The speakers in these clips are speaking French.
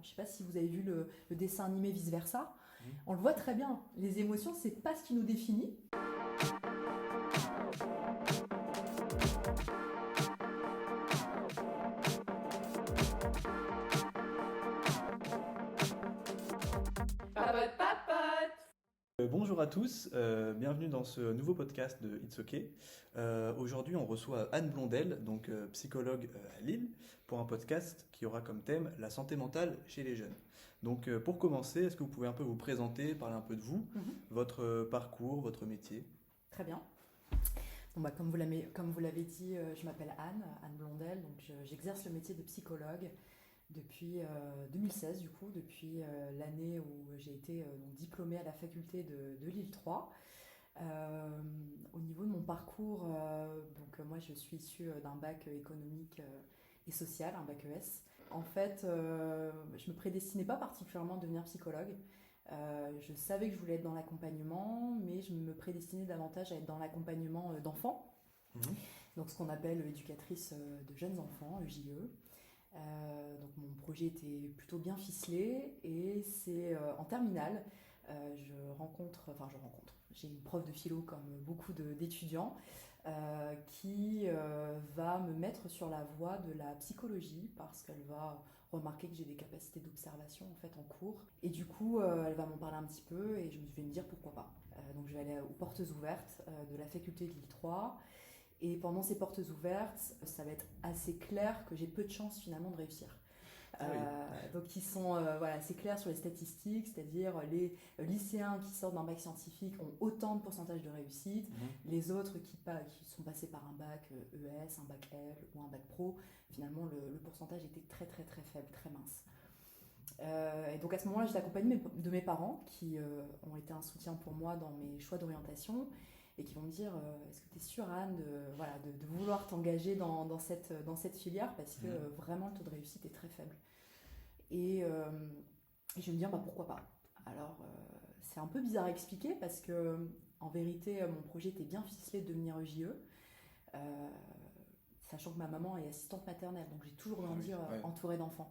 Je ne sais pas si vous avez vu le dessin animé Vice Versa. On le voit très bien. Les émotions, c'est pas ce qui nous définit. Papote, papote. Bonjour à tous, bienvenue dans ce nouveau podcast de It's OK. Aujourd'hui, on reçoit Anne Blondel, donc psychologue à Lille, pour un podcast qui aura comme thème la santé mentale chez les jeunes. Donc, pour commencer, est-ce que vous pouvez un peu vous présenter, parler un peu de vous, votre parcours, votre métier? Très bien. Bon, comme vous l'avez dit, je m'appelle Anne Blondel, donc j'exerce le métier de psychologue depuis 2016 du coup, depuis l'année où j'ai été donc diplômée à la faculté de Lille 3. Au niveau de mon parcours, moi je suis issue d'un bac économique et social, un bac ES. En fait, je me prédestinais pas particulièrement à devenir psychologue. Je savais que je voulais être dans l'accompagnement, mais je me prédestinais davantage à être dans l'accompagnement d'enfants, donc ce qu'on appelle éducatrice de jeunes enfants, EJE. Donc mon projet était plutôt bien ficelé et c'est en terminale, j'ai une prof de philo comme beaucoup d'étudiants qui va me mettre sur la voie de la psychologie parce qu'elle va remarquer que j'ai des capacités d'observation en fait en cours et du coup elle va m'en parler un petit peu et je vais me dire pourquoi pas. Donc je vais aller aux portes ouvertes de la faculté de Lille 3. Et pendant ces portes ouvertes, ça va être assez clair que j'ai peu de chances finalement de réussir. Donc ils sont assez clairs sur les statistiques, c'est-à-dire les lycéens qui sortent d'un bac scientifique ont autant de pourcentage de réussite, les autres qui sont passés par un bac ES, un bac L ou un bac pro, finalement le pourcentage était très très très faible, très mince. Et donc à ce moment-là, j'étais accompagnée de mes parents qui ont été un soutien pour moi dans mes choix d'orientation et qui vont me dire est-ce que tu es sûre Anne de vouloir t'engager dans cette filière parce que vraiment le taux de réussite est très faible. Et je vais me dire pourquoi pas. Alors c'est un peu bizarre à expliquer parce que en vérité mon projet était bien ficelé de devenir EJE. Sachant que ma maman est assistante maternelle, donc j'ai toujours grandi entourée d'enfants.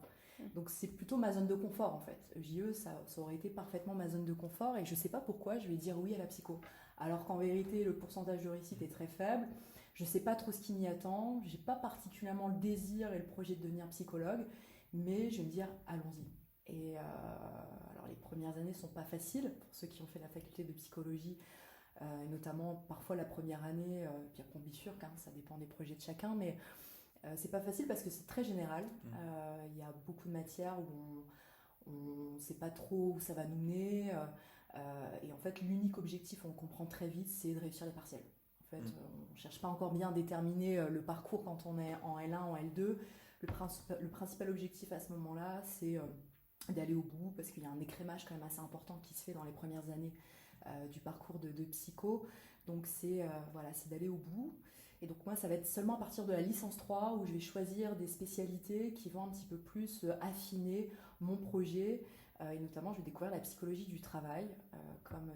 Donc c'est plutôt ma zone de confort en fait. JE, ça aurait été parfaitement ma zone de confort et je sais pas pourquoi je vais dire oui à la psycho. Alors qu'en vérité, le pourcentage de réussite est très faible. Je sais pas trop ce qui m'y attend. J'ai pas particulièrement le désir et le projet de devenir psychologue, mais je vais me dire allons-y. Et alors les premières années sont pas faciles pour ceux qui ont fait la faculté de psychologie. Et notamment parfois la première année, puis après on bifurque, ça dépend des projets de chacun, mais c'est pas facile parce que c'est très général. Il y a beaucoup de matières où on ne sait pas trop où ça va nous mener, et en fait l'unique objectif, on comprend très vite, c'est de réussir les partiels. En fait, on ne cherche pas encore bien à déterminer le parcours quand on est en L1, en L2. Le principal objectif à ce moment-là, c'est d'aller au bout parce qu'il y a un écrémage quand même assez important qui se fait dans les premières années du parcours de psycho. Donc c'est d'aller au bout. Et donc moi ça va être seulement à partir de la licence 3 où je vais choisir des spécialités qui vont un petit peu plus affiner mon projet. Et notamment je vais découvrir la psychologie du travail comme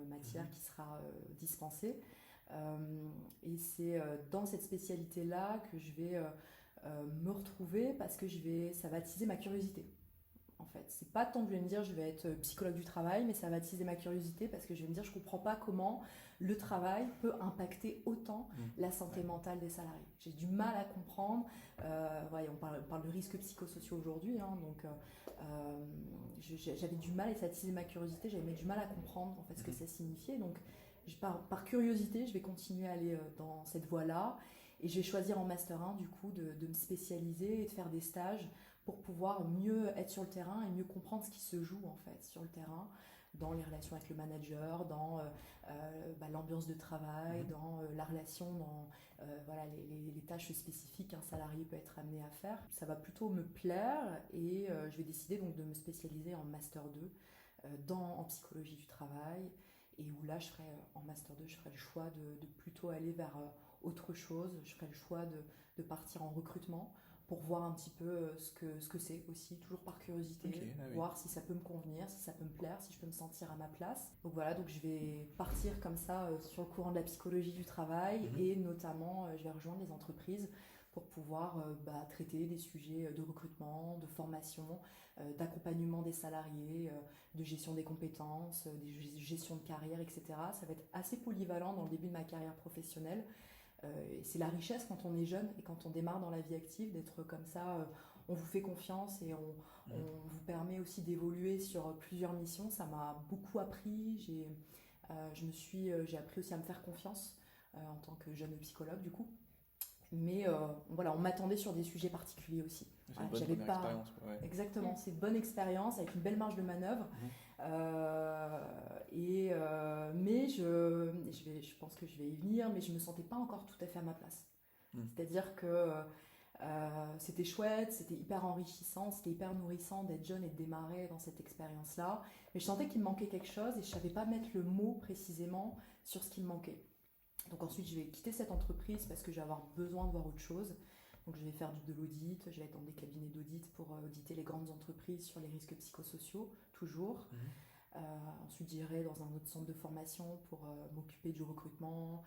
matière qui sera dispensée. Et c'est dans cette spécialité-là que je vais me retrouver parce que ça va attiser ma curiosité. En fait, c'est pas tant que je vais me dire je vais être psychologue du travail, mais ça va attiser ma curiosité parce que je vais me dire je comprends pas comment le travail peut impacter autant la santé mentale des salariés. J'ai du mal à comprendre. On parle de risques psychosociaux aujourd'hui, donc j'avais du mal et ça attisait ma curiosité. J'avais du mal à comprendre en fait ce que ça signifiait. Donc par curiosité, je vais continuer à aller dans cette voie-là. Et je vais choisir en Master 1 du coup de me spécialiser et de faire des stages pour pouvoir mieux être sur le terrain et mieux comprendre ce qui se joue en fait sur le terrain, dans les relations avec le manager, dans l'ambiance de travail, dans la relation, dans les tâches spécifiques qu'un salarié peut être amené à faire. Ça va plutôt me plaire et je vais décider donc de me spécialiser en Master 2 en psychologie du travail. Et où là, en Master 2, je ferai le choix de plutôt aller vers autre chose. Je ferai le choix de partir en recrutement pour voir un petit peu ce que c'est aussi, toujours par curiosité, voir si ça peut me convenir, si ça peut me plaire, si je peux me sentir à ma place. Donc voilà, donc je vais partir comme ça sur le courant de la psychologie du travail et notamment je vais rejoindre les entreprises pour pouvoir traiter des sujets de recrutement, de formation, d'accompagnement des salariés, de gestion des compétences, de gestion de carrière, etc. Ça va être assez polyvalent dans le début de ma carrière professionnelle. Et c'est la richesse quand on est jeune et quand on démarre dans la vie active d'être comme ça. On vous fait confiance et on vous permet aussi d'évoluer sur plusieurs missions. Ça m'a beaucoup appris. J'ai appris aussi à me faire confiance en tant que jeune psychologue du coup. Mais voilà, on m'attendait sur des sujets particuliers aussi. C'est une bonne première expérience. Ouais. Exactement, c'est une bonne expérience avec une belle marge de manœuvre. Mais je pense que je vais y venir, mais je me sentais pas encore tout à fait à ma place. C'est-à-dire que c'était chouette, c'était hyper enrichissant, c'était hyper nourrissant d'être jeune et de démarrer dans cette expérience-là. Mais je sentais qu'il me manquait quelque chose et je savais pas mettre le mot précisément sur ce qui me manquait. Donc ensuite, je vais quitter cette entreprise parce que je vais avoir besoin de voir autre chose. Donc je vais faire de l'audit, je vais être dans des cabinets d'audit pour auditer les grandes entreprises sur les risques psychosociaux, toujours. Ensuite, j'irai dans un autre centre de formation pour m'occuper du recrutement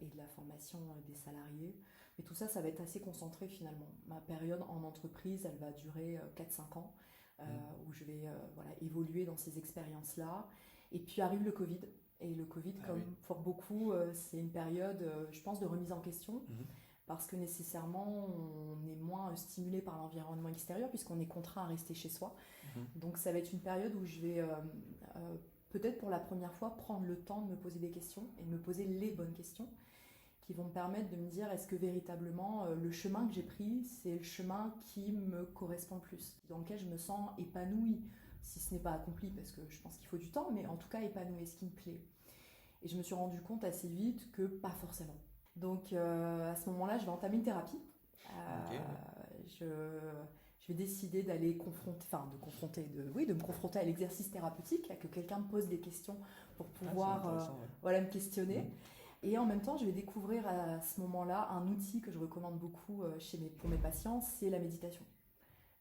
et de la formation des salariés. Mais tout ça, ça va être assez concentré finalement. Ma période en entreprise, elle va durer 4-5 ans, où je vais évoluer dans ces expériences-là. Et puis arrive le Covid. Et le Covid, pour beaucoup, c'est une période, je pense, de remise en question. Parce que nécessairement, on est moins stimulé par l'environnement extérieur puisqu'on est contraint à rester chez soi. Donc ça va être une période où je vais, peut-être pour la première fois, prendre le temps de me poser des questions et de me poser les bonnes questions qui vont me permettre de me dire est-ce que véritablement le chemin que j'ai pris, c'est le chemin qui me correspond le plus, dans lequel je me sens épanouie, si ce n'est pas accompli parce que je pense qu'il faut du temps, mais en tout cas épanouie, ce qui me plaît. Et je me suis rendu compte assez vite que pas forcément. Donc à ce moment-là, je vais entamer une thérapie. Je vais décider d'aller de me confronter à l'exercice thérapeutique, à que quelqu'un me pose des questions pour pouvoir me questionner. Et en même temps, je vais découvrir à ce moment-là un outil que je recommande beaucoup pour mes patients, c'est la méditation.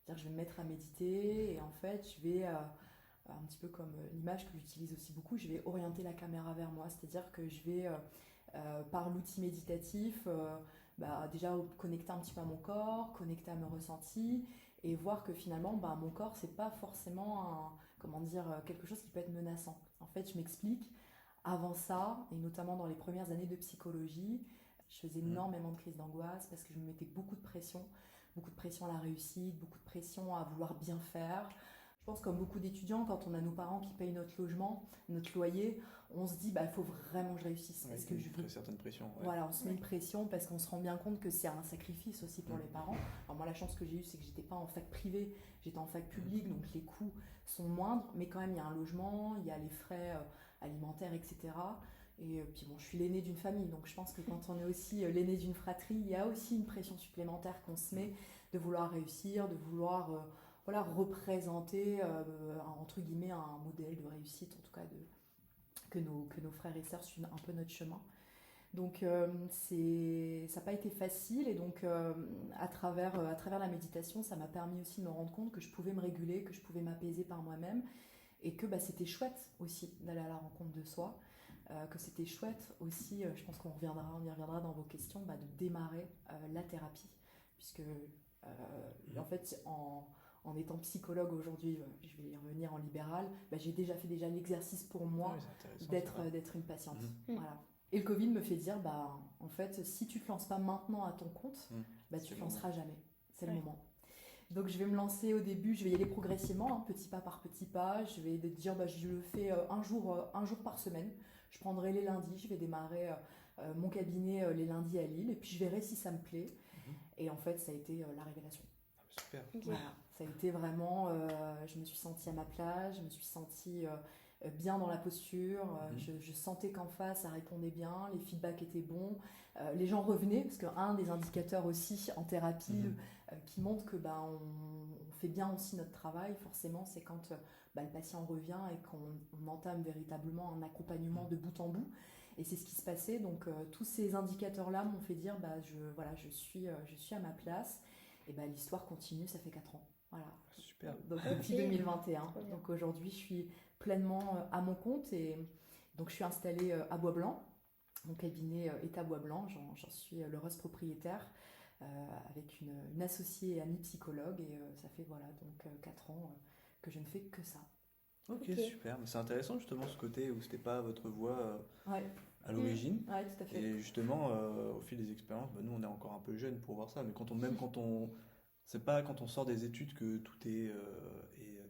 C'est-à-dire que je vais me mettre à méditer et en fait, je vais, un petit peu comme l'image que j'utilise aussi beaucoup, je vais orienter la caméra vers moi. C'est-à-dire que je vais, par l'outil méditatif, déjà connecter un petit peu à mon corps, connecter à mes ressentis et voir que finalement, mon corps, c'est pas forcément quelque chose qui peut être menaçant. En fait, je m'explique. Avant ça, et notamment dans les premières années de psychologie, je faisais énormément de crises d'angoisse parce que je me mettais beaucoup de pression à la réussite, beaucoup de pression à vouloir bien faire. Je pense comme beaucoup d'étudiants, quand on a nos parents qui payent notre logement, notre loyer, on se dit il faut vraiment que je réussisse. Parce que une certaine pression. Voilà, on se met une pression parce qu'on se rend bien compte que c'est un sacrifice aussi pour les parents. Alors moi, la chance que j'ai eue, c'est que j'étais pas en fac privée, j'étais en fac publique, donc les coûts sont moindres, mais quand même il y a un logement, il y a les frais alimentaires, etc. Et puis je suis l'aînée d'une famille, donc je pense que quand on est aussi l'aîné d'une fratrie, il y a aussi une pression supplémentaire qu'on se met de vouloir réussir, de vouloir représenter entre guillemets un modèle de réussite, en tout cas que nos frères et sœurs suivent un peu notre chemin. Donc ça n'a pas été facile et donc à travers la méditation, ça m'a permis aussi de me rendre compte que je pouvais me réguler, que je pouvais m'apaiser par moi-même et que c'était chouette aussi d'aller à la rencontre de soi, que c'était chouette aussi, je pense qu'on y reviendra dans vos questions, de démarrer la thérapie, puisque en fait en étant psychologue aujourd'hui, je vais y revenir en libéral, j'ai déjà fait l'exercice pour moi d'être une patiente. Voilà. Et le Covid me fait dire, en fait, si tu ne te lances pas maintenant à ton compte, tu ne te lanceras jamais. C'est le moment. Donc je vais me lancer au début, je vais y aller progressivement, petit pas par petit pas. Je vais dire, je le fais un jour par semaine. Je prendrai les lundis, je vais démarrer mon cabinet les lundis à Lille, et puis je verrai si ça me plaît. Et en fait, ça a été la révélation. Super. Voilà. Ça a été vraiment, je me suis sentie à ma place, je me suis sentie bien dans la posture, je sentais qu'en face ça répondait bien, les feedbacks étaient bons, les gens revenaient, parce qu'un des indicateurs aussi en thérapie qui montre que on fait bien aussi notre travail, forcément, c'est quand le patient revient et qu'on entame véritablement un accompagnement de bout en bout. Et c'est ce qui se passait, donc tous ces indicateurs-là m'ont fait dire je suis à ma place. Et l'histoire continue, ça fait 4 ans. Voilà. Super. Donc depuis 2021. Donc aujourd'hui, je suis pleinement à mon compte et donc je suis installée à Bois-Blanc. Mon cabinet est à Bois-Blanc, j'en suis l'heureuse propriétaire. avec une associée et amie psychologue. Et ça fait voilà, donc 4 ans que je ne fais que ça. Ok, super. Mais c'est intéressant justement ce côté où c'était pas votre voie Ouais. à l'origine. Ouais, tout à fait. Et justement, au fil des expériences, nous on est encore un peu jeunes pour voir ça, mais c'est pas quand on sort des études que tout est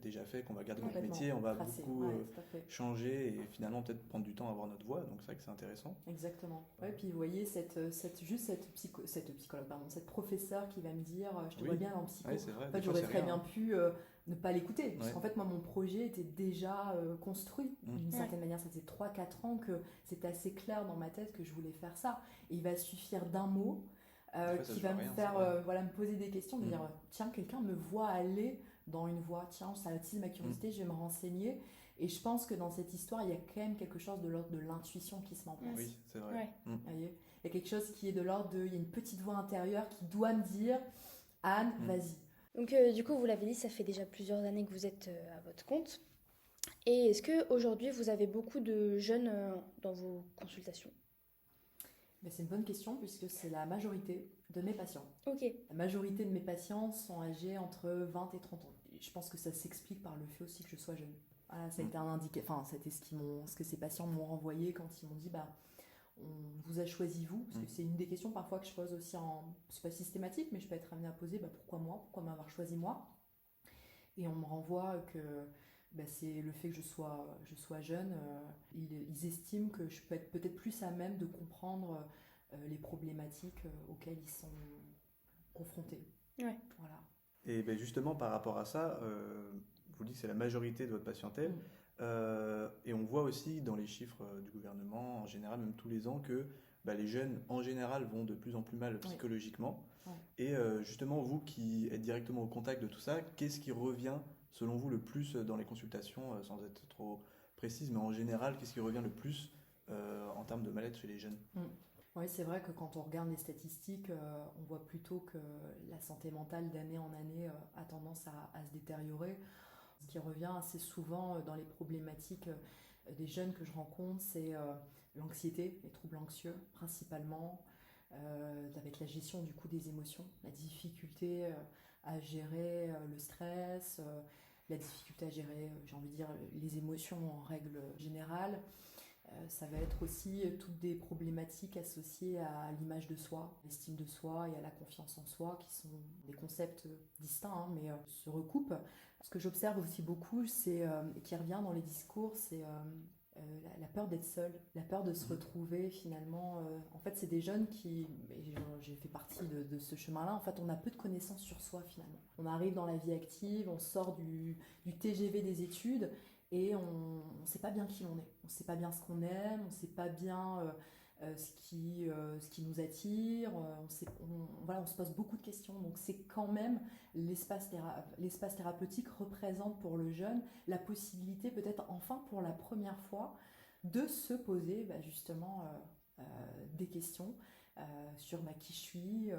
déjà fait, qu'on va garder notre métier, on va tracé. beaucoup tout à fait. changer et finalement peut-être prendre du temps à avoir notre voie, donc c'est vrai que c'est intéressant. Exactement. Ouais, puis vous voyez, cette psychologue, pardon, cette professeure qui va me dire je te vois bien en psycho. Ouais, c'est vrai, en fait, j'aurais très bien pu ne pas l'écouter, parce qu'en fait, moi, mon projet était déjà construit. D'une certaine manière, ça faisait 3-4 ans que c'était assez clair dans ma tête que je voulais faire ça. Et il va suffire d'un mot qui va me faire me poser des questions, de dire tiens, quelqu'un me voit aller dans une voie, tiens, ça attise ma curiosité, je vais me renseigner. Et je pense que dans cette histoire, il y a quand même quelque chose de l'ordre de l'intuition qui se met en place. Oui, c'est vrai. Voyez, il y a quelque chose qui est de l'ordre il y a une petite voix intérieure qui doit me dire Anne, vas-y. Donc du coup, vous l'avez dit, ça fait déjà plusieurs années que vous êtes à votre compte. Et est-ce qu'aujourd'hui, vous avez beaucoup de jeunes dans vos consultations ? C'est une bonne question puisque c'est la majorité de mes patients. Ok. La majorité de mes patients sont âgés entre 20 et 30 ans. Et je pense que ça s'explique par le fait aussi que je sois jeune. Voilà, ça a été un indicateur, c'était ce que ces patients m'ont renvoyé quand ils m'ont dit on vous a choisi vous, parce que c'est une des questions parfois que je pose aussi c'est pas systématique, mais je peux être amenée à poser pourquoi moi, pourquoi m'avoir choisi moi. Et on me renvoie que c'est le fait que je sois jeune, ils estiment que je peux être peut-être plus à même de comprendre les problématiques auxquelles ils sont confrontés. Ouais. Voilà. Et justement par rapport à ça, vous dites que c'est la majorité de votre patientèle, et on voit aussi dans les chiffres du gouvernement en général, même tous les ans, que les jeunes en général vont de plus en plus mal psychologiquement. Ouais. Et justement, vous qui êtes directement au contact de tout ça, qu'est-ce qui revient selon vous le plus dans les consultations, sans être trop précise, mais en général, qu'est-ce qui revient le plus en termes de mal-être chez les jeunes ? Oui, c'est vrai que quand on regarde les statistiques, on voit plutôt que la santé mentale d'année en année a tendance à se détériorer. Ce qui revient assez souvent dans les problématiques des jeunes que je rencontre, c'est l'anxiété, les troubles anxieux principalement, avec la gestion du coup des émotions, la difficulté à gérer le stress, la difficulté à gérer, j'ai envie de dire, les émotions en règle générale. Ça va être aussi toutes des problématiques associées à l'image de soi, l'estime de soi et à la confiance en soi, qui sont des concepts distincts, mais se recoupent. Ce que j'observe aussi beaucoup, c'est, et qui revient dans les discours, c'est la peur d'être seul, la peur de se retrouver finalement. En fait, c'est des jeunes et j'ai fait partie de ce chemin-là, en fait, on a peu de connaissances sur soi finalement. On arrive dans la vie active, on sort du TGV des études, et on ne sait pas bien qui on est, on ne sait pas bien ce qu'on aime, on ne sait pas bien ce qui nous attire, on se pose beaucoup de questions. Donc c'est quand même l'espace thérapeutique représente pour le jeune la possibilité peut-être enfin pour la première fois de se poser justement des questions sur qui je suis,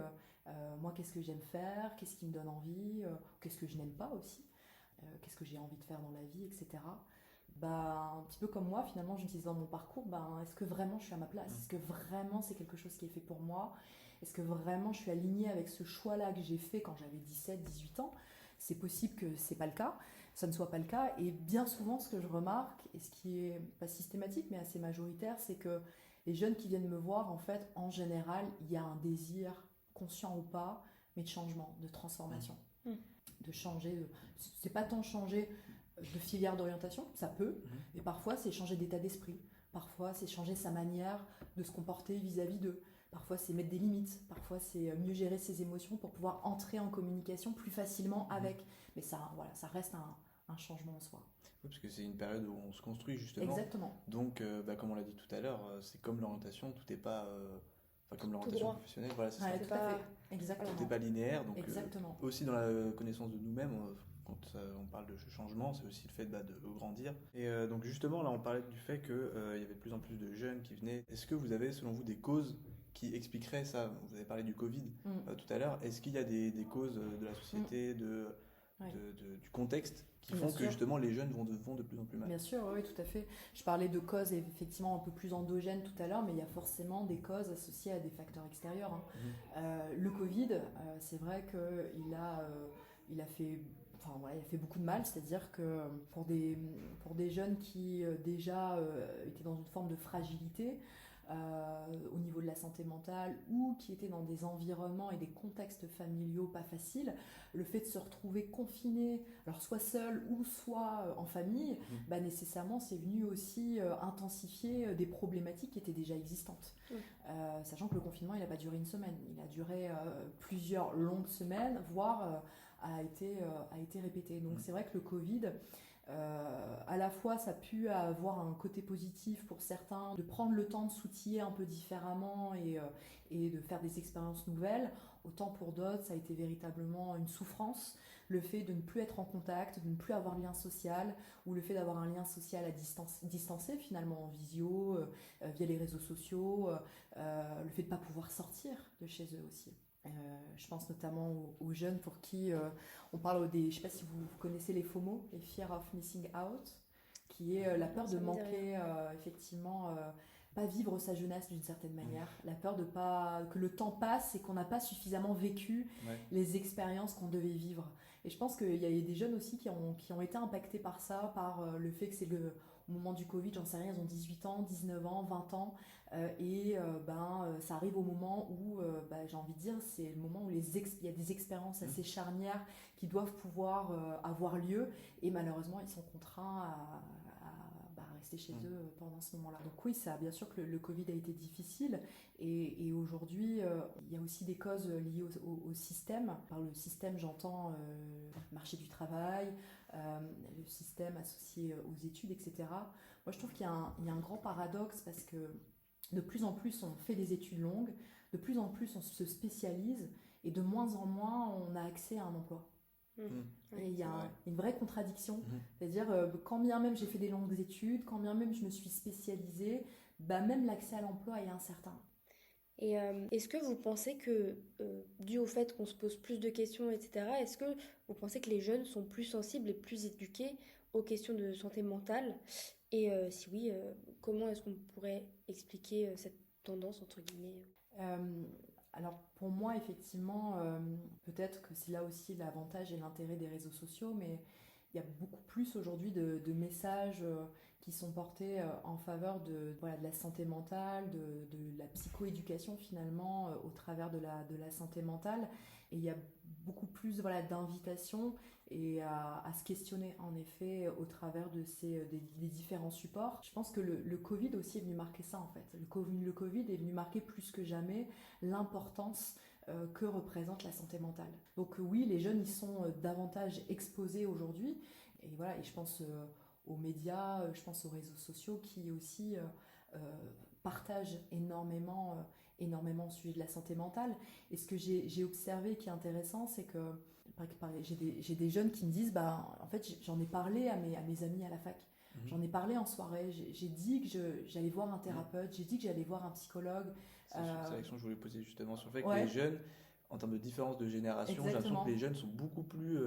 moi qu'est-ce que j'aime faire, qu'est-ce qui me donne envie, qu'est-ce que je n'aime pas aussi. Qu'est-ce que j'ai envie de faire dans la vie, etc. Un petit peu comme moi, finalement, je me disais dans mon parcours, est-ce que vraiment je suis à ma place ? Est-ce que vraiment c'est quelque chose qui est fait pour moi ? Est-ce que vraiment je suis alignée avec ce choix-là que j'ai fait quand j'avais 17-18 ans ? C'est possible que ça ne soit pas le cas. Et bien souvent, ce que je remarque, et ce qui est pas systématique, mais assez majoritaire, c'est que les jeunes qui viennent me voir, en fait, en général, il y a un désir, conscient ou pas, mais de changement, de transformation. De changer, c'est pas tant changer de filière d'orientation, ça peut, mais parfois c'est changer d'état d'esprit, parfois c'est changer sa manière de se comporter vis-à-vis d'eux, parfois c'est mettre des limites, parfois c'est mieux gérer ses émotions pour pouvoir entrer en communication plus facilement avec, mais ça reste un changement en soi. Oui, parce que c'est une période où on se construit justement. Exactement. Donc, comme on l'a dit tout à l'heure, c'est comme l'orientation, tout n'est pas... comme l'orientation professionnelle, voilà, c'est ça. Tout à fait. Exactement. Tout n'est pas linéaire, donc aussi dans la connaissance de nous-mêmes, quand on parle de changement, c'est aussi le fait de grandir. Et donc justement, là, on parlait du fait qu'il y avait de plus en plus de jeunes qui venaient. Est-ce que vous avez, selon vous, des causes qui expliqueraient ça ? Vous avez parlé du Covid tout à l'heure. Est-ce qu'il y a des causes de la société, du contexte qui Bien font sûr. que justement les jeunes vont de plus en plus mal. Bien sûr, oui, tout à fait. Je parlais de causes effectivement un peu plus endogènes tout à l'heure, mais il y a forcément des causes associées à des facteurs extérieurs. Le Covid, c'est vrai qu'il a fait, enfin, voilà, il a fait beaucoup de mal, c'est-à-dire que pour des jeunes qui déjà étaient dans une forme de fragilité, au niveau de la santé mentale ou qui étaient dans des environnements et des contextes familiaux pas faciles, le fait de se retrouver confiné, alors soit seul ou soit en famille, nécessairement c'est venu aussi intensifier des problématiques qui étaient déjà existantes. Sachant que le confinement il n'a pas duré une semaine, il a duré plusieurs longues semaines, voire a été répété. Donc c'est vrai que le Covid, à la fois ça a pu avoir un côté positif pour certains, de prendre le temps de s'outiller un peu différemment et de faire des expériences nouvelles, autant pour d'autres ça a été véritablement une souffrance, le fait de ne plus être en contact, de ne plus avoir de lien social, ou le fait d'avoir un lien social à distance, distancé finalement en visio, via les réseaux sociaux, le fait de ne pas pouvoir sortir de chez eux aussi. Je pense notamment aux jeunes pour qui on parle je ne sais pas si vous connaissez les FOMO, les Fear of Missing Out, qui est la peur de manquer effectivement, pas vivre sa jeunesse d'une certaine manière, la peur de pas que le temps passe et qu'on n'a pas suffisamment vécu les expériences qu'on devait vivre. Et je pense qu'il y a des jeunes aussi qui ont été impactés par ça, par le fait que c'est au moment du Covid, j'en sais rien, ils ont 18 ans, 19 ans, 20 ans, ça arrive au moment où, j'ai envie de dire, c'est le moment où il y a des expériences assez charnières qui doivent pouvoir avoir lieu, et malheureusement ils sont contraints à rester chez eux pendant ce moment-là. Donc oui, ça, bien sûr que le Covid a été difficile, et aujourd'hui il y a aussi des causes liées au système. Par le système, j'entends le marché du travail, le système associé aux études, etc. Moi je trouve qu'il y a un grand paradoxe, parce que de plus en plus on fait des études longues, de plus en plus on se spécialise, et de moins en moins on a accès à un emploi. Et il y a une vraie contradiction, c'est-à-dire quand bien même j'ai fait des longues études, quand bien même je me suis spécialisée, même l'accès à l'emploi est incertain. Et est-ce que vous pensez que, dû au fait qu'on se pose plus de questions, etc., est-ce que vous pensez que les jeunes sont plus sensibles et plus éduqués aux questions de santé mentale? Et si oui, comment est-ce qu'on pourrait expliquer cette tendance, entre guillemets? Alors pour moi, effectivement, peut-être que c'est là aussi l'avantage et l'intérêt des réseaux sociaux, mais il y a beaucoup plus aujourd'hui de messages qui sont portés en faveur de la santé mentale, de la psychoéducation finalement, au travers de la santé mentale. Et il y a beaucoup plus d'invitations et à se questionner en effet au travers de des différents supports. Je pense que le Covid aussi est venu marquer ça en fait. Le Covid est venu marquer plus que jamais l'importance que représente la santé mentale. Donc oui, les jeunes ils sont davantage exposés aujourd'hui, et voilà, et je pense aux médias, je pense aux réseaux sociaux qui aussi partagent énormément au sujet de la santé mentale. Et ce que j'ai observé qui est intéressant, c'est que j'ai des jeunes qui me disent en fait j'en ai parlé à mes amis à la fac. J'en ai parlé en soirée, j'ai dit que j'allais voir un thérapeute, j'ai dit que j'allais voir un psychologue. C'est la question que je voulais poser justement sur le fait que les jeunes, en termes de différence de génération, j'ai l'impression que les jeunes sont beaucoup plus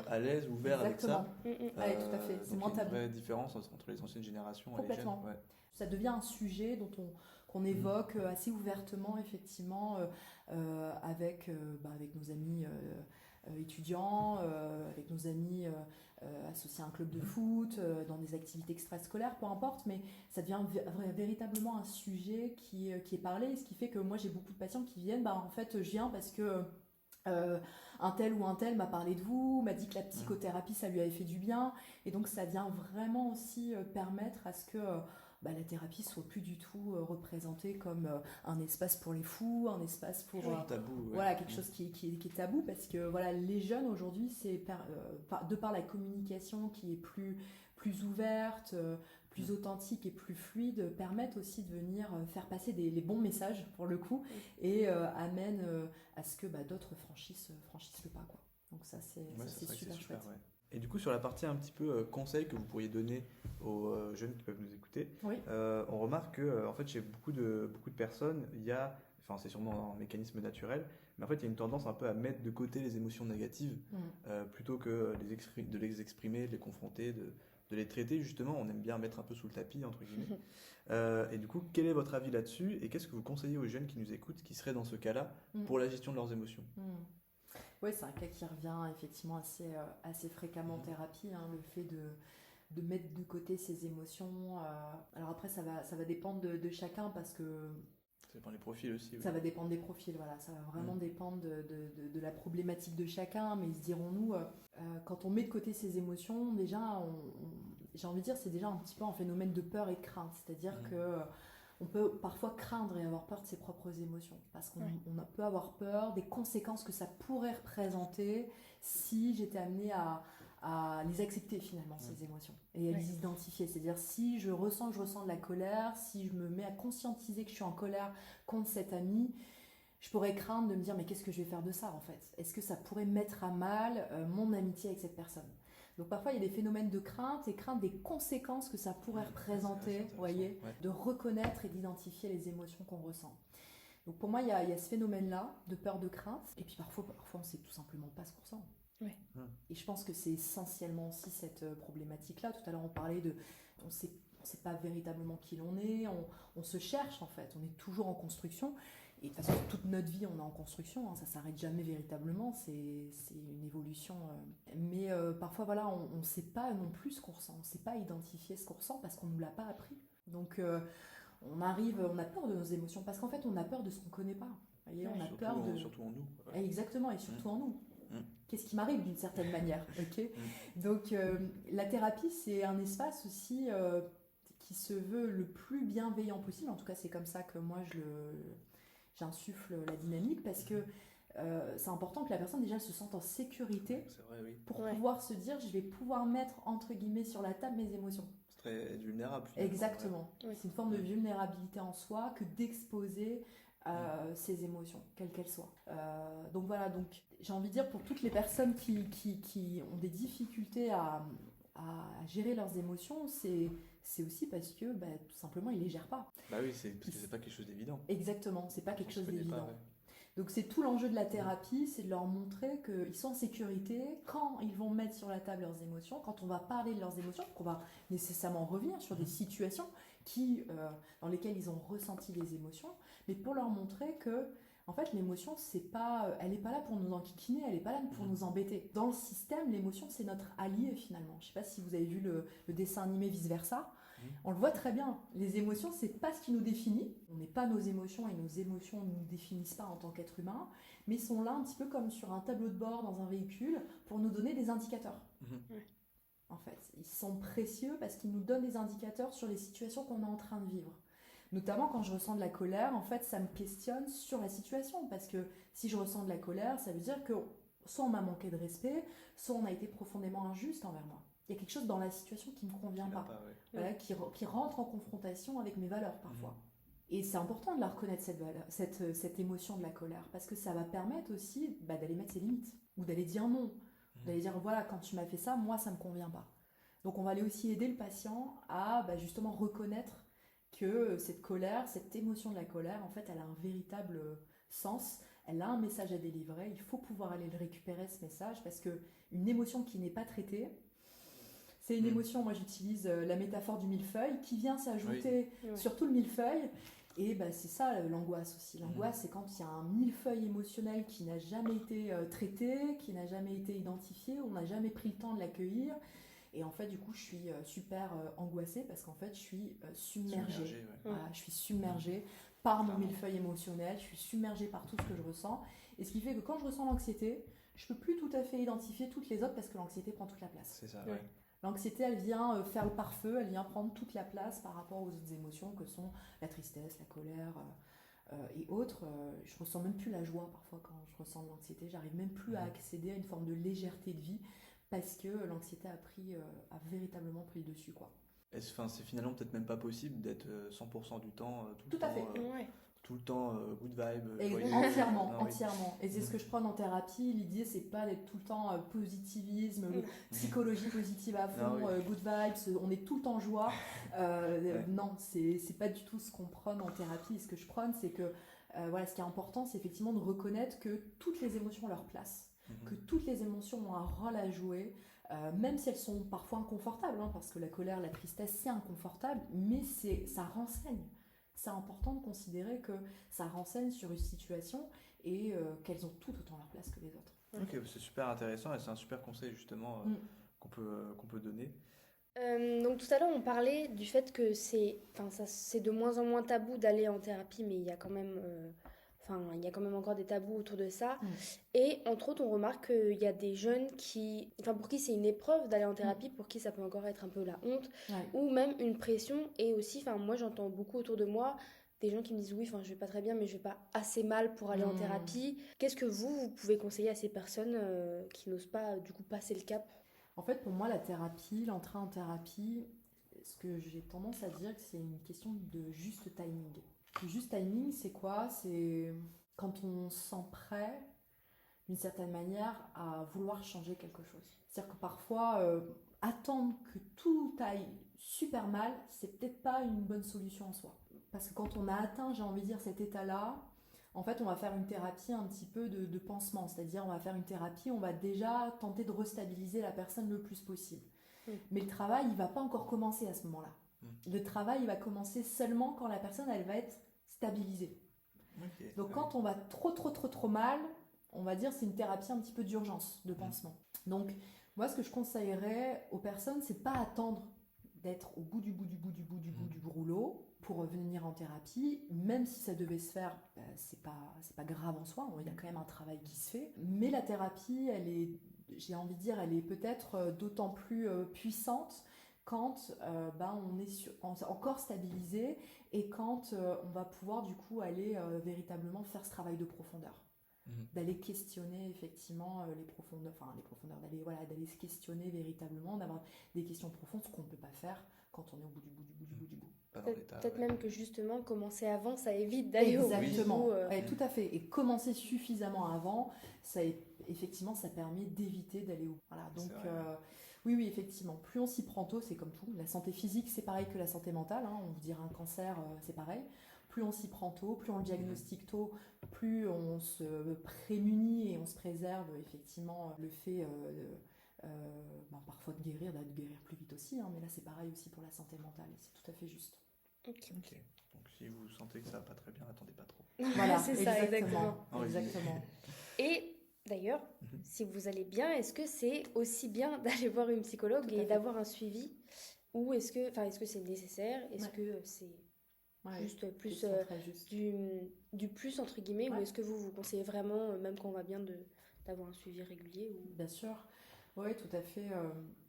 à l'aise, ouverts avec ça. Tout à fait, c'est moins tabou. Il y a une vraie différence entre les anciennes générations et les jeunes. Ça devient un sujet qu'on évoque assez ouvertement, effectivement, avec nos amis étudiants, avec nos amis associés à un club de foot, dans des activités extrascolaires, peu importe, mais ça devient véritablement un sujet qui est parlé, et ce qui fait que moi j'ai beaucoup de patients qui viennent, en fait je viens parce que un tel ou un tel m'a parlé de vous, m'a dit que la psychothérapie ça lui avait fait du bien, et donc ça vient vraiment aussi permettre à ce que la thérapie soit plus du tout représentée comme un espace pour les fous, un espace pour tabou, quelque chose qui est tabou, parce que les jeunes aujourd'hui, c'est de par la communication qui est plus ouverte, plus authentique et plus fluide, permettent aussi de venir faire passer les bons messages pour le coup, et amènent à ce que d'autres franchissent le pas, quoi. Donc ça c'est super chouette. Ouais. Et du coup, sur la partie un petit peu conseils que vous pourriez donner aux jeunes qui peuvent nous écouter, on remarque que en fait, chez beaucoup de personnes, il y a enfin c'est sûrement un mécanisme naturel, mais en fait il y a une tendance un peu à mettre de côté les émotions négatives plutôt que de les exprimer, de les confronter, de les traiter justement. On aime bien mettre un peu sous le tapis entre guillemets. Et du coup, quel est votre avis là-dessus et qu'est-ce que vous conseillez aux jeunes qui nous écoutent, qui seraient dans ce cas-là pour la gestion de leurs émotions? Oui, c'est un cas qui revient effectivement assez fréquemment en thérapie, hein, le fait de mettre de côté ses émotions. Alors après, ça va dépendre de chacun parce que... Ça dépend des profils aussi. Oui. Ça va dépendre des profils, voilà. Ça va vraiment dépendre de la problématique de chacun. Mais dirons-nous, quand on met de côté ses émotions, déjà, j'ai envie de dire, c'est déjà un petit peu un phénomène de peur et de crainte. C'est-à-dire que on peut parfois craindre et avoir peur de ses propres émotions. Parce qu'on peut avoir peur des conséquences que ça pourrait représenter si j'étais amenée à les accepter finalement, ces émotions, et à les identifier. C'est-à-dire si je ressens de la colère, si je me mets à conscientiser que je suis en colère contre cet ami, je pourrais craindre de me dire mais qu'est-ce que je vais faire de ça en fait? Est-ce que ça pourrait mettre à mal mon amitié avec cette personne? Donc parfois il y a des phénomènes de crainte et crainte des conséquences que ça pourrait représenter, vous voyez, de reconnaître et d'identifier les émotions qu'on ressent. Donc pour moi il y a ce phénomène-là de peur, de crainte, et puis parfois on ne sait tout simplement pas ce qu'on ressent. Et je pense que c'est essentiellement aussi cette problématique-là. Tout à l'heure on parlait de, on sait pas véritablement qui l'on est, on se cherche en fait, on est toujours en construction. Et de toute façon, toute notre vie, on est en construction, hein, ça ne s'arrête jamais véritablement, c'est une évolution. Mais parfois, voilà, on ne sait pas non plus ce qu'on ressent, on ne sait pas identifier ce qu'on ressent parce qu'on ne nous l'a pas appris. Donc, on a peur de nos émotions parce qu'en fait, on a peur de ce qu'on ne connaît pas. Vous voyez, on a peur de... Surtout en nous. Exactement, et surtout en nous. Qu'est-ce qui m'arrive d'une certaine manière, ok. Donc, la thérapie, c'est un espace aussi qui se veut le plus bienveillant possible. En tout cas, c'est comme ça que moi, j'insuffle la dynamique parce que c'est important que la personne déjà se sente en sécurité pour pouvoir se dire je vais pouvoir mettre entre guillemets sur la table mes émotions. C'est très vulnérable. Exactement. C'est une forme de vulnérabilité en soi que d'exposer ses émotions, quelles qu'elles soient. Donc voilà, donc j'ai envie de dire pour toutes les personnes qui ont des difficultés à gérer leurs émotions, c'est aussi parce que tout simplement ils les gèrent pas. Bah oui, parce que c'est pas quelque chose d'évident. Exactement, c'est pas quelque chose d'évident. Donc c'est tout l'enjeu de la thérapie, c'est de leur montrer qu'ils sont en sécurité quand ils vont mettre sur la table leurs émotions, quand on va parler de leurs émotions, qu'on va nécessairement revenir sur des situations dans lesquelles ils ont ressenti les émotions, mais pour leur montrer que en fait, l'émotion, elle n'est pas là pour nous enquiquiner, elle n'est pas là pour nous embêter. Dans le système, l'émotion, c'est notre allié finalement. Je ne sais pas si vous avez vu le dessin animé Vice Versa. On le voit très bien. Les émotions, c'est pas ce qui nous définit. On n'est pas nos émotions et nos émotions ne nous définissent pas en tant qu'être humain, mais sont là un petit peu comme sur un tableau de bord dans un véhicule pour nous donner des indicateurs. En fait, ils sont précieux parce qu'ils nous donnent des indicateurs sur les situations qu'on est en train de vivre. Notamment quand je ressens de la colère, en fait, ça me questionne sur la situation. Parce que si je ressens de la colère, ça veut dire que soit on m'a manqué de respect, soit on a été profondément injuste envers moi. Il y a quelque chose dans la situation qui ne me convient pas. Voilà, qui rentre en confrontation avec mes valeurs parfois. Et c'est important de la reconnaître, cette émotion de la colère, parce que ça va permettre aussi d'aller mettre ses limites, ou d'aller dire non, d'aller dire voilà, quand tu m'as fait ça, moi ça ne me convient pas. Donc on va aller aussi aider le patient à justement reconnaître que cette colère, cette émotion de la colère, en fait, elle a un véritable sens, elle a un message à délivrer, il faut pouvoir aller le récupérer, ce message, parce qu'une émotion qui n'est pas traitée, c'est une émotion, moi j'utilise la métaphore du millefeuille, qui vient s'ajouter sur tout le millefeuille, et c'est ça l'angoisse aussi. L'angoisse, c'est quand il y a un millefeuille émotionnel qui n'a jamais été traité, qui n'a jamais été identifié, on n'a jamais pris le temps de l'accueillir. Et en fait, du coup, je suis super angoissée parce qu'en fait, je suis submergée. Voilà, je suis submergée par mon millefeuille émotionnel, je suis submergée par tout ce que je ressens. Et ce qui fait que quand je ressens l'anxiété, je ne peux plus tout à fait identifier toutes les autres parce que l'anxiété prend toute la place. C'est ça, L'anxiété, elle vient faire le pare-feu, elle vient prendre toute la place par rapport aux autres émotions que sont la tristesse, la colère et autres. Je ressens même plus la joie parfois quand je ressens de l'anxiété. J'arrive même plus à accéder à une forme de légèreté de vie. Parce que l'anxiété a véritablement pris le dessus, quoi. C'est finalement peut-être même pas possible d'être 100% du temps, tout à fait. Tout le temps good vibe. Entièrement. Et c'est ce que je prends en thérapie. L'idée, c'est pas d'être tout le temps positivisme, psychologie positive à fond, good vibes, on est tout le temps joie. Non, c'est pas du tout ce qu'on prône en thérapie. Ce que je prône, c'est que Voilà, ce qui est important, c'est effectivement de reconnaître que toutes les émotions ont leur place, que toutes les émotions ont un rôle à jouer, même si elles sont parfois inconfortables, hein, parce que la colère, la tristesse, c'est inconfortable, mais ça renseigne. C'est important de considérer que ça renseigne sur une situation et qu'elles ont tout autant leur place que les autres. Ok, c'est super intéressant et c'est un super conseil justement qu'on peut donner. Donc tout à l'heure on parlait du fait que c'est de moins en moins tabou d'aller en thérapie, mais il y a quand même encore des tabous autour de ça. Et entre autres on remarque qu'il y a des jeunes pour qui c'est une épreuve d'aller en thérapie, pour qui ça peut encore être un peu la honte, ou même une pression. Et aussi, moi j'entends beaucoup autour de moi des gens qui me disent oui, je vais pas très bien, mais je vais pas assez mal pour aller en thérapie. Qu'est-ce que vous pouvez conseiller à ces personnes qui n'osent pas du coup passer le cap? En fait, pour moi, la thérapie, l'entrée en thérapie, ce que j'ai tendance à dire, c'est une question de juste timing. Le juste timing, c'est quoi? C'est quand on se sent prêt, d'une certaine manière, à vouloir changer quelque chose. C'est-à-dire que parfois, attendre que tout aille super mal, c'est peut-être pas une bonne solution en soi. Parce que quand on a atteint, j'ai envie de dire, cet état-là, en fait, on va faire une thérapie un petit peu de pansement, c'est-à-dire on va faire une thérapie, on va déjà tenter de restabiliser la personne le plus possible. Mais le travail, il ne va pas encore commencer à ce moment-là. Le travail, il va commencer seulement quand la personne, elle va être stabilisée. Donc quand on va trop mal, on va dire c'est une thérapie un petit peu d'urgence, de pansement. Donc moi, ce que je conseillerais aux personnes, c'est pas attendre d'être au bout du rouleau pour venir en thérapie, même si ça devait se faire, c'est pas grave en soi, il y a quand même un travail qui se fait, mais la thérapie, j'ai envie de dire, elle est peut-être d'autant plus puissante quand on est encore stabilisé et quand on va pouvoir du coup aller véritablement faire ce travail de profondeur. D'aller questionner effectivement les profondeurs, d'aller se questionner véritablement, d'avoir des questions profondes, ce qu'on ne peut pas faire quand on est au bout du bout. Peut-être même que justement commencer avant, ça évite d'aller au bout. Exactement, tout à fait. Et commencer suffisamment avant, effectivement, ça permet d'éviter d'aller au bout. Voilà, donc oui, effectivement, plus on s'y prend tôt, c'est comme tout. La santé physique, c'est pareil que la santé mentale. Hein. On vous dira un cancer, c'est pareil. Plus on s'y prend tôt, plus on le diagnostique tôt, plus on se prémunit et on se préserve effectivement le fait parfois de guérir plus vite aussi, hein, mais là c'est pareil aussi pour la santé mentale, et c'est tout à fait juste. Ok. Donc si vous sentez que ça va pas très bien, attendez pas trop. Voilà, c'est ça, exactement. Et d'ailleurs, si vous allez bien, est-ce que c'est aussi bien d'aller voir une psychologue et d'avoir un suivi, ou est-ce que c'est nécessaire? Est-ce que c'est juste plus du plus entre guillemets, ou est-ce que vous conseillez vraiment, même quand on va bien, d'avoir un suivi régulier ou... Bien sûr, oui, tout à fait.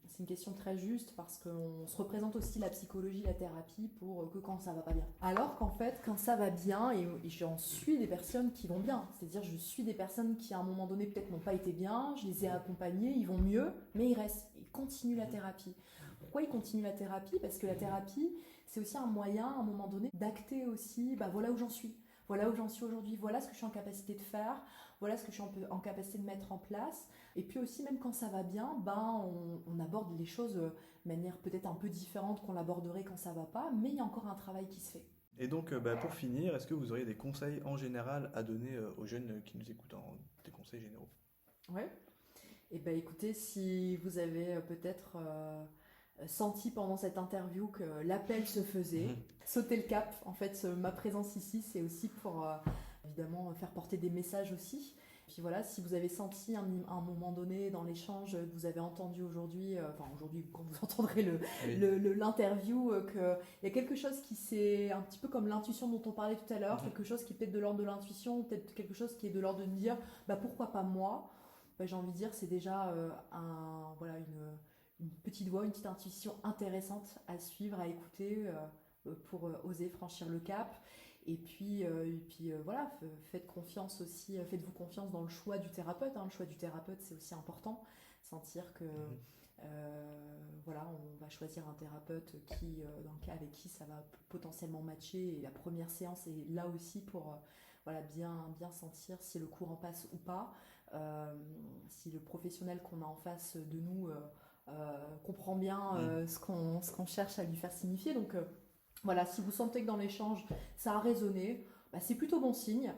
C'est une question très juste parce qu'on se représente aussi la psychologie, la thérapie pour que quand ça va pas bien. Alors qu'en fait, quand ça va bien, et j'en suis des personnes qui vont bien, c'est-à-dire je suis des personnes qui à un moment donné peut-être n'ont pas été bien, je les ai accompagnés, ils vont mieux, mais ils restent, ils continuent la thérapie. Pourquoi ils continuent la thérapie? Parce que la thérapie, c'est aussi un moyen, à un moment donné, d'acter aussi, voilà où j'en suis. Voilà où j'en suis aujourd'hui, voilà ce que je suis en capacité de faire, voilà ce que je suis en capacité de mettre en place. Et puis aussi, même quand ça va bien, on aborde les choses de manière peut-être un peu différente qu'on l'aborderait quand ça va pas, mais il y a encore un travail qui se fait. Et donc, pour finir, est-ce que vous auriez des conseils en général à donner aux jeunes qui nous écoutent, des conseils généraux? Ouais. Et écoutez, si vous avez peut-être senti pendant cette interview que l'appel se faisait, sauter le cap. En fait, ma présence ici, c'est aussi pour évidemment faire porter des messages aussi. Puis voilà, si vous avez senti à un moment donné dans l'échange que vous avez entendu aujourd'hui, quand vous entendrez l'interview, qu'il y a quelque chose qui c'est un petit peu comme l'intuition dont on parlait tout à l'heure, quelque chose qui est peut-être de l'ordre de l'intuition, peut-être quelque chose qui est de l'ordre de me dire pourquoi pas moi. J'ai envie de dire c'est déjà une petite voix, une petite intuition intéressante à suivre, à écouter pour oser franchir le cap. Et puis voilà, faites-vous confiance dans le choix du thérapeute. Hein. Le choix du thérapeute, c'est aussi important. Sentir que on va choisir un thérapeute avec qui ça va potentiellement matcher. Et la première séance est là aussi pour bien sentir si le courant passe ou pas, si le professionnel qu'on a en face de nous comprend bien ce qu'on cherche à lui faire signifier. Donc voilà, si vous sentez que dans l'échange ça a résonné, c'est plutôt bon signe.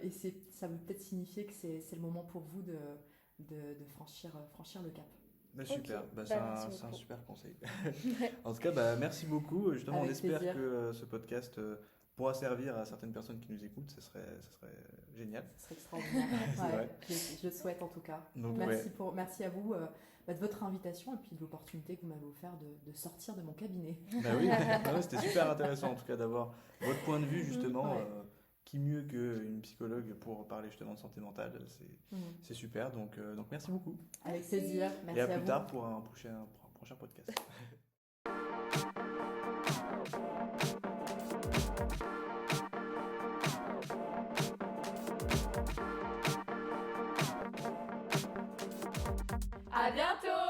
Et ça veut peut-être signifier que c'est le moment pour vous de franchir le cap. Super, Ok. c'est Merci un beaucoup. super conseil. En tout cas, merci beaucoup. Justement, Avec on espère plaisir. que ce podcast pourra servir à certaines personnes qui nous écoutent. Ce serait génial. Ce serait extraordinaire. C'est Ouais, vrai. je le souhaite en tout cas. Donc, Merci à vous de votre invitation et puis de l'opportunité que vous m'avez offert de sortir de mon cabinet. Bah oui, ouais, c'était super intéressant en tout cas d'avoir votre point de vue justement. Ouais. Qui mieux qu'une psychologue pour parler justement de santé mentale, c'est super. Donc merci beaucoup. Avec plaisir. Merci Et à à plus vous. tard pour un prochain podcast. À bientôt!